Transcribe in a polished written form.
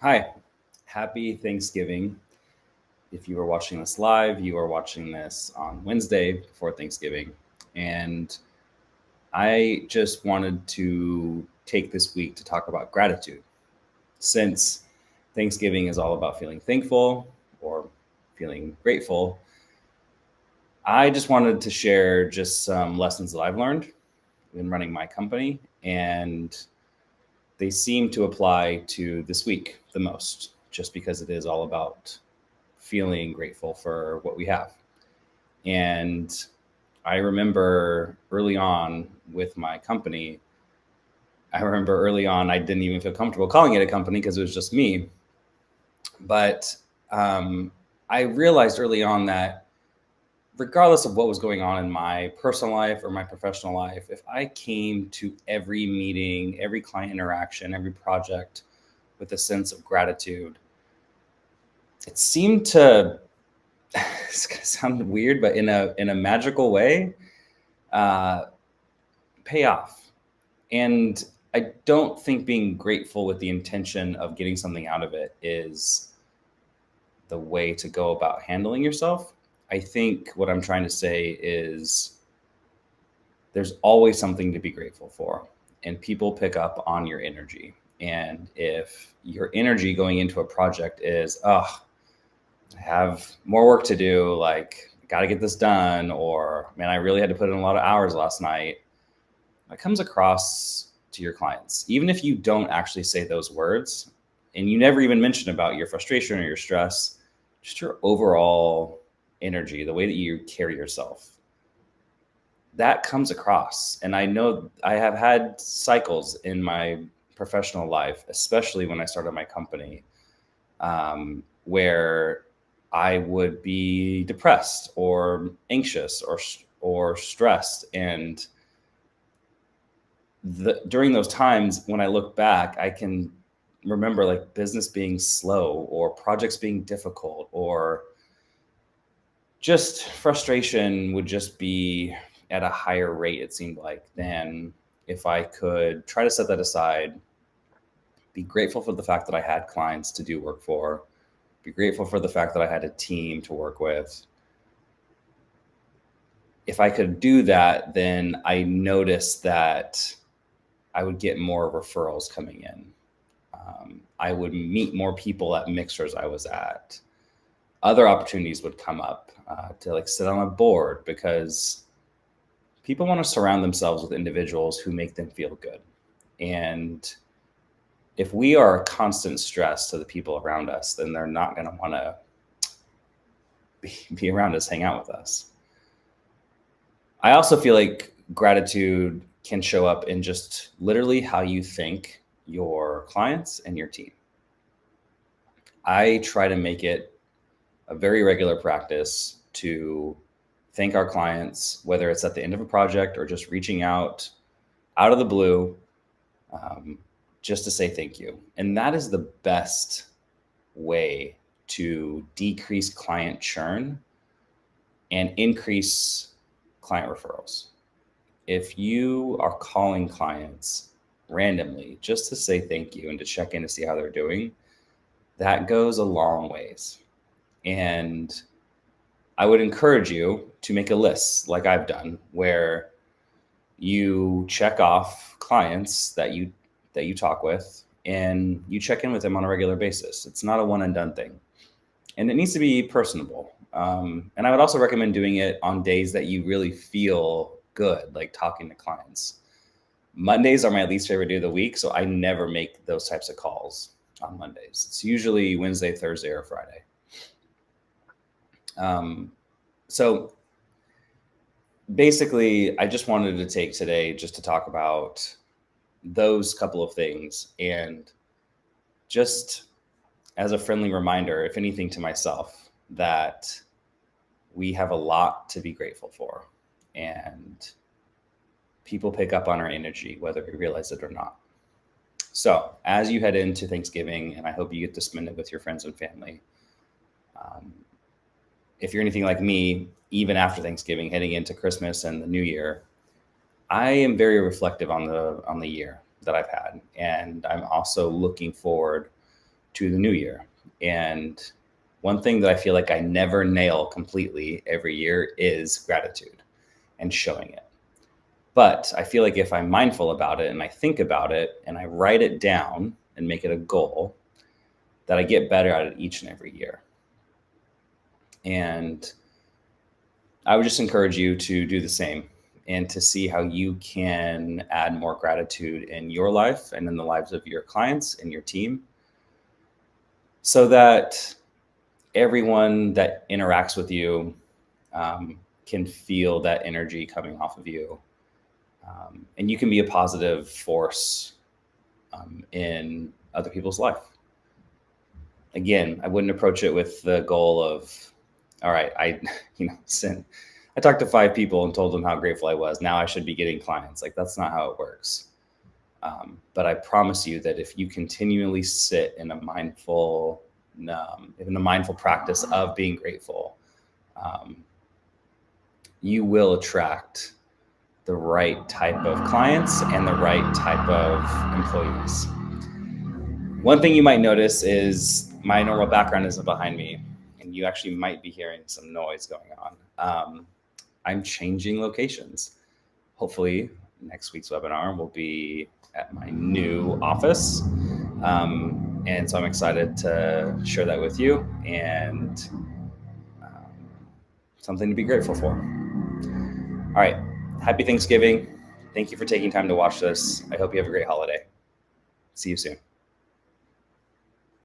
Hi, happy Thanksgiving. If you are watching this live, you are watching this on Wednesday before Thanksgiving. And I just wanted to take this week to talk about gratitude. Since Thanksgiving is all about feeling thankful or feeling grateful, I just wanted to share just some lessons that I've learned in running my company. And they seem to apply to this week the most, just because it is all about feeling grateful for what we have. And I remember early on with my company, I didn't even feel comfortable calling it a company because it was just me. But I realized early on that regardless of what was going on in my personal life or my professional life, if I came to every meeting, every client interaction, every project with a sense of gratitude, it seemed to it's gonna sound weird, but in a magical way, uh, pay off. And I don't think being grateful with the intention of getting something out of it is the way to go about handling yourself. I think what I'm trying to say is there's always something to be grateful for, and people pick up on your energy. And if your energy going into a project is, oh, I have more work to do, like, got to get this done, or man, I really had to put in a lot of hours last night, that comes across to your clients. Even if you don't actually say those words and you never even mention about your frustration or your stress, just your overall energy, the way that you carry yourself, that comes across. And I know I have had cycles in my professional life, especially when I started my company, where I would be depressed or anxious or stressed. And during those times, when I look back, I can remember like business being slow or projects being difficult, or just frustration would just be at a higher rate, it seemed like, than if I could try to set that aside, be grateful for the fact that I had clients to do work for, be grateful for the fact that I had a team to work with. If I could do that, then I noticed that I would get more referrals coming in. I would meet more people at mixers I was at. Other opportunities would come up to like sit on a board, because people want to surround themselves with individuals who make them feel good. And if we are a constant stress to the people around us, then they're not going to want to be around us, hang out with us. I also feel like gratitude can show up in just literally how you thank your clients and your team. I try to make it a very regular practice to thank our clients, whether it's at the end of a project or just reaching out of the blue, um, just to say thank you. And that is the best way to decrease client churn and increase client referrals. If you are calling clients randomly just to say thank you and to check in to see how they're doing, that goes a long ways. And I would encourage you to make a list like I've done, where you check off clients that you talk with, and you check in with them on a regular basis. It's not a one and done thing, and it needs to be personable. And I would also recommend doing it on days that you really feel good, like talking to clients. Mondays are my least favorite day of the week, so I never make those types of calls on Mondays. It's usually Wednesday, Thursday, or Friday. So basically, I just wanted to take today just to talk about those couple of things, and just as a friendly reminder, if anything, to myself, that we have a lot to be grateful for. And people pick up on our energy, whether we realize it or not. So as you head into Thanksgiving, and I hope you get to spend it with your friends and family, if you're anything like me, even after Thanksgiving, heading into Christmas and the New Year, I am very reflective on the year that I've had, and I'm also looking forward to the new year. And one thing that I feel like I never nail completely every year is gratitude and showing it. But I feel like if I'm mindful about it and I think about it and I write it down and make it a goal, that I get better at it each and every year. And I would just encourage you to do the same and to see how you can add more gratitude in your life and in the lives of your clients and your team, so that everyone that interacts with you can feel that energy coming off of you. And you can be a positive force in other people's life. Again, I wouldn't approach it with the goal of, all right, I talked to 5 people and told them how grateful I was. Now I should be getting clients. Like, that's not how it works. But I promise you that if you continually sit in a mindful practice of being grateful, you will attract the right type of clients and the right type of employees. One thing you might notice is my normal background isn't behind me, and you actually might be hearing some noise going on. I'm changing locations. Hopefully, next week's webinar will be at my new office. And so I'm excited to share that with you, and something to be grateful for. All right. Happy Thanksgiving. Thank you for taking time to watch this. I hope you have a great holiday. See you soon.